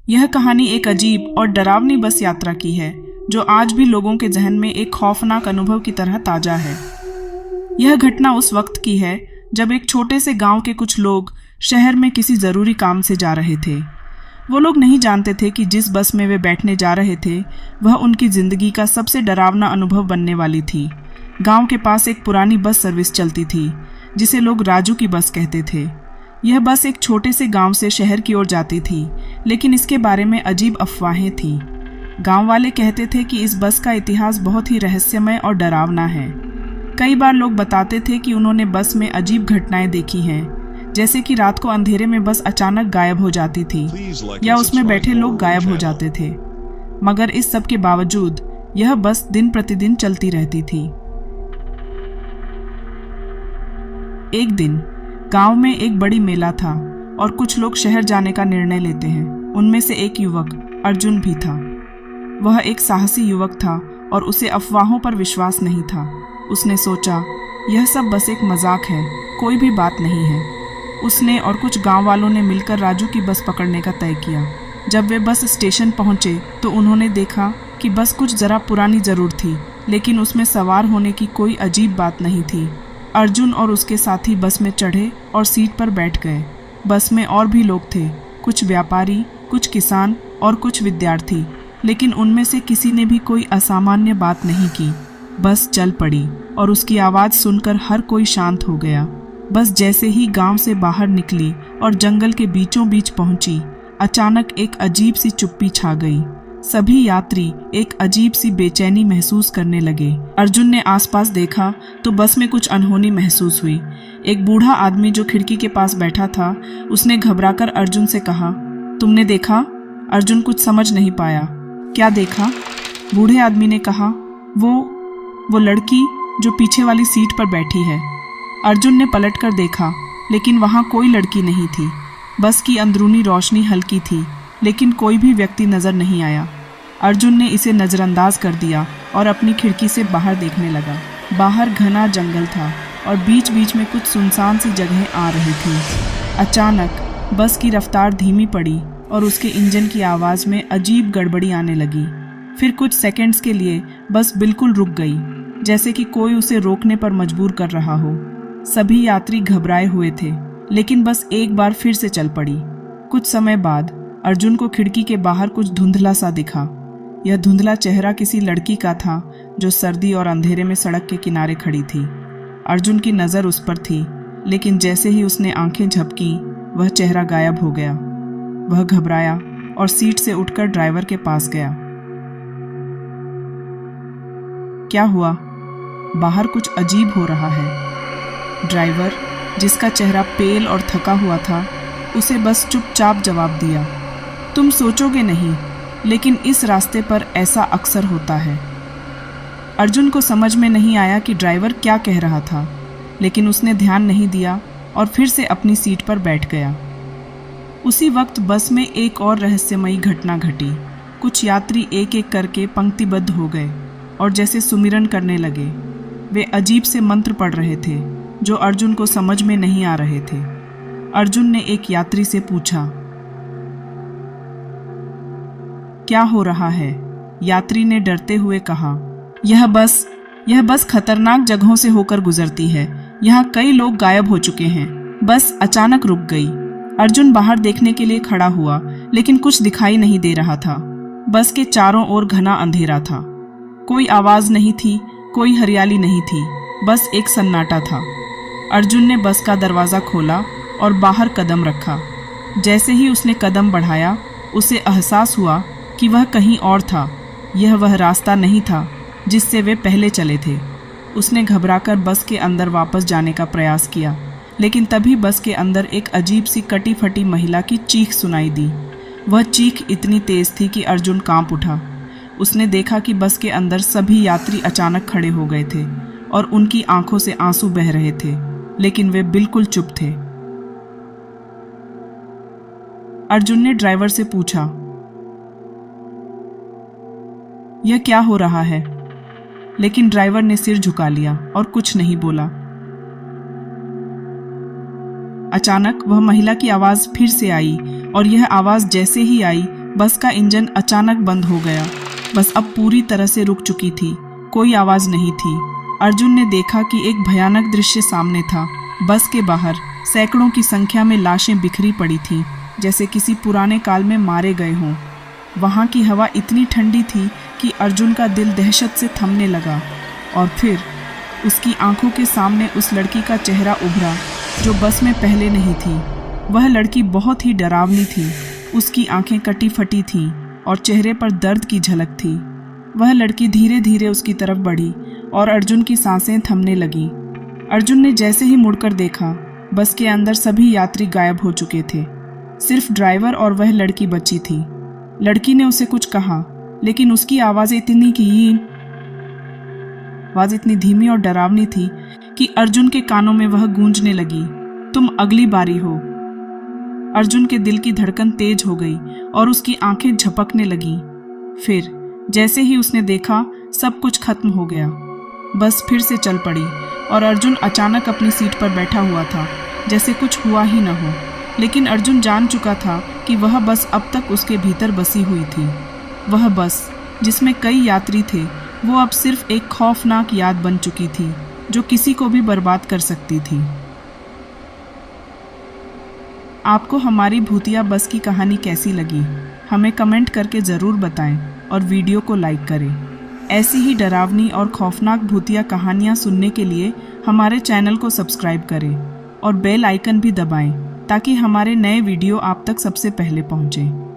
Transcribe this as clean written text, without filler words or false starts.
यह कहानी एक अजीब और डरावनी बस यात्रा की है जो आज भी लोगों के जहन में एक खौफनाक अनुभव की तरह ताज़ा है। यह घटना उस वक्त की है जब एक छोटे से गांव के कुछ लोग शहर में किसी ज़रूरी काम से जा रहे थे। वो लोग नहीं जानते थे कि जिस बस में वे बैठने जा रहे थे वह उनकी ज़िंदगी का सबसे डरावना अनुभव बनने वाली थी। गांव के पास एक पुरानी बस सर्विस चलती थी जिसे लोग राजू की बस कहते थे। यह बस एक छोटे से गांव से शहर की ओर जाती थी, लेकिन इसके बारे में अजीब अफवाहें थीं। गांव वाले कहते थे कि इस बस का इतिहास बहुत ही रहस्यमय और डरावना है। कई बार लोग बताते थे कि उन्होंने बस में अजीब घटनाएं देखी हैं, जैसे कि रात को अंधेरे में बस अचानक गायब हो जाती थी या उसमें बैठे लोग गायब हो जाते थे। मगर इस सब के बावजूद यह बस दिन प्रतिदिन चलती रहती थी। एक दिन गांव में एक बड़ी मेला था और कुछ लोग शहर जाने का निर्णय लेते हैं। उनमें से एक युवक अर्जुन भी था। वह एक साहसी युवक था और उसे अफवाहों पर विश्वास नहीं था। उसने सोचा यह सब बस एक मजाक है, कोई भी बात नहीं है। उसने और कुछ गांव वालों ने मिलकर राजू की बस पकड़ने का तय किया। जब वे बस स्टेशन पहुंचे तो उन्होंने देखा कि बस कुछ ज़रा पुरानी ज़रूर थी, लेकिन उसमें सवार होने की कोई अजीब बात नहीं थी। अर्जुन और उसके साथी बस में चढ़े और सीट पर बैठ गए। बस में और भी लोग थे, कुछ व्यापारी, कुछ किसान और कुछ विद्यार्थी, लेकिन उनमें से किसी ने भी कोई असामान्य बात नहीं की। बस चल पड़ी और उसकी आवाज़ सुनकर हर कोई शांत हो गया। बस जैसे ही गांव से बाहर निकली और जंगल के बीचों बीच पहुंची, अचानक एक अजीब सी चुप्पी छा गई। सभी यात्री एक अजीब सी बेचैनी महसूस करने लगे। अर्जुन ने आसपास देखा तो बस में कुछ अनहोनी महसूस हुई। एक बूढ़ा आदमी जो खिड़की के पास बैठा था, उसने घबराकर अर्जुन से कहा, तुमने देखा? अर्जुन कुछ समझ नहीं पाया। क्या देखा? बूढ़े आदमी ने कहा, वो लड़की जो पीछे वाली सीट पर बैठी है। अर्जुन ने पलटकर देखा, लेकिन वहाँ कोई लड़की नहीं थी। बस की अंदरूनी रोशनी हल्की थी, लेकिन कोई भी व्यक्ति नजर नहीं आया। अर्जुन ने इसे नज़रअंदाज कर दिया और अपनी खिड़की से बाहर देखने लगा। बाहर घना जंगल था और बीच बीच में कुछ सुनसान सी जगहें आ रही थीं। अचानक बस की रफ्तार धीमी पड़ी और उसके इंजन की आवाज़ में अजीब गड़बड़ी आने लगी। फिर कुछ सेकंड्स के लिए बस बिल्कुल रुक गई, जैसे कि कोई उसे रोकने पर मजबूर कर रहा हो। सभी यात्री घबराए हुए थे, लेकिन बस एक बार फिर से चल पड़ी। कुछ समय बाद अर्जुन को खिड़की के बाहर कुछ धुंधला सा दिखा। यह धुंधला चेहरा किसी लड़की का था जो सर्दी और अंधेरे में सड़क के किनारे खड़ी थी। अर्जुन की नज़र उस पर थी, लेकिन जैसे ही उसने आंखें झपकी वह चेहरा गायब हो गया। वह घबराया और सीट से उठकर ड्राइवर के पास गया। क्या हुआ? बाहर कुछ अजीब हो रहा है। ड्राइवर, जिसका चेहरा पेल और थका हुआ था, उसे बस चुपचाप जवाब दिया, तुम सोचोगे नहीं, लेकिन इस रास्ते पर ऐसा अक्सर होता है। अर्जुन को समझ में नहीं आया कि ड्राइवर क्या कह रहा था, लेकिन उसने ध्यान नहीं दिया और फिर से अपनी सीट पर बैठ गया। उसी वक्त बस में एक और रहस्यमयी घटना घटी। कुछ यात्री एक एक करके पंक्तिबद्ध हो गए और जैसे सुमिरन करने लगे। वे अजीब से मंत्र पढ़ रहे थे जो अर्जुन को समझ में नहीं आ रहे थे। अर्जुन ने एक यात्री से पूछा, क्या हो रहा है? यात्री ने डरते हुए कहा, यह बस खतरनाक जगहों से होकर गुजरती है। यहाँ कई लोग गायब हो चुके हैं। बस अचानक रुक गई। अर्जुन बाहर देखने के लिए खड़ा हुआ, लेकिन कुछ दिखाई नहीं दे रहा था। बस के चारों ओर घना अंधेरा था। कोई आवाज नहीं थी, कोई हरियाली नहीं थी, बस एक सन्नाटा था। अर्जुन ने बस का दरवाज़ा खोला और बाहर कदम रखा। जैसे ही उसने कदम बढ़ाया, उसे एहसास हुआ कि वह कहीं और था। यह वह रास्ता नहीं था जिससे वे पहले चले थे। उसने घबराकर बस के अंदर वापस जाने का प्रयास किया, लेकिन तभी बस के अंदर एक अजीब सी कटी फटी महिला की चीख सुनाई दी। वह चीख इतनी तेज थी कि अर्जुन कांप उठा। उसने देखा कि बस के अंदर सभी यात्री अचानक खड़े हो गए थे और उनकी आंखों से आंसू बह रहे थे, लेकिन वे बिल्कुल चुप थे। अर्जुन ने ड्राइवर से पूछा, यह क्या हो रहा है? लेकिन ड्राइवर ने सिर झुका लिया और कुछ नहीं बोला। अचानक वह महिला की आवाज फिर से आई और यह आवाज जैसे ही आई बस का इंजन अचानक बंद हो गया। बस अब पूरी तरह से रुक चुकी थी, कोई आवाज़ नहीं थी। अर्जुन ने देखा कि एक भयानक दृश्य सामने था। बस के बाहर सैकड़ों की संख्या में लाशें बिखरी पड़ी थीं, जैसे किसी पुराने काल में मारे गए हों। वहाँ की हवा इतनी ठंडी थी कि अर्जुन का दिल दहशत से थमने लगा। और फिर उसकी आंखों के सामने उस लड़की का चेहरा उभरा जो बस में पहले नहीं थी। वह लड़की बहुत ही डरावनी थी। उसकी आंखें कटी फटी थीं और चेहरे पर दर्द की झलक थी। वह लड़की धीरे धीरे उसकी तरफ बढ़ी और अर्जुन की सांसें थमने लगीं। अर्जुन ने जैसे ही मुड़कर देखा, बस के अंदर सभी यात्री गायब हो चुके थे। सिर्फ ड्राइवर और वह लड़की बची थी। लड़की ने उसे कुछ कहा, लेकिन उसकी आवाज़ इतनी धीमी और डरावनी थी कि अर्जुन के कानों में वह गूंजने लगी, तुम अगली बारी हो। अर्जुन के दिल की धड़कन तेज हो गई और उसकी आंखें झपकने लगीं। फिर जैसे ही उसने देखा, सब कुछ खत्म हो गया। बस फिर से चल पड़ी और अर्जुन अचानक अपनी सीट पर बैठा हुआ था, जैसे कुछ हुआ ही न हो। लेकिन अर्जुन जान चुका था कि वह बस अब तक उसके भीतर बसी हुई थी। वह बस जिसमें कई यात्री थे, वो अब सिर्फ एक खौफनाक याद बन चुकी थी जो किसी को भी बर्बाद कर सकती थी। आपको हमारी भूतिया बस की कहानी कैसी लगी, हमें कमेंट करके ज़रूर बताएं और वीडियो को लाइक करें। ऐसी ही डरावनी और खौफनाक भूतिया कहानियाँ सुनने के लिए हमारे चैनल को सब्सक्राइब करें और बेल आइकन भी दबाएं ताकि हमारे नए वीडियो आप तक सबसे पहले पहुँचें।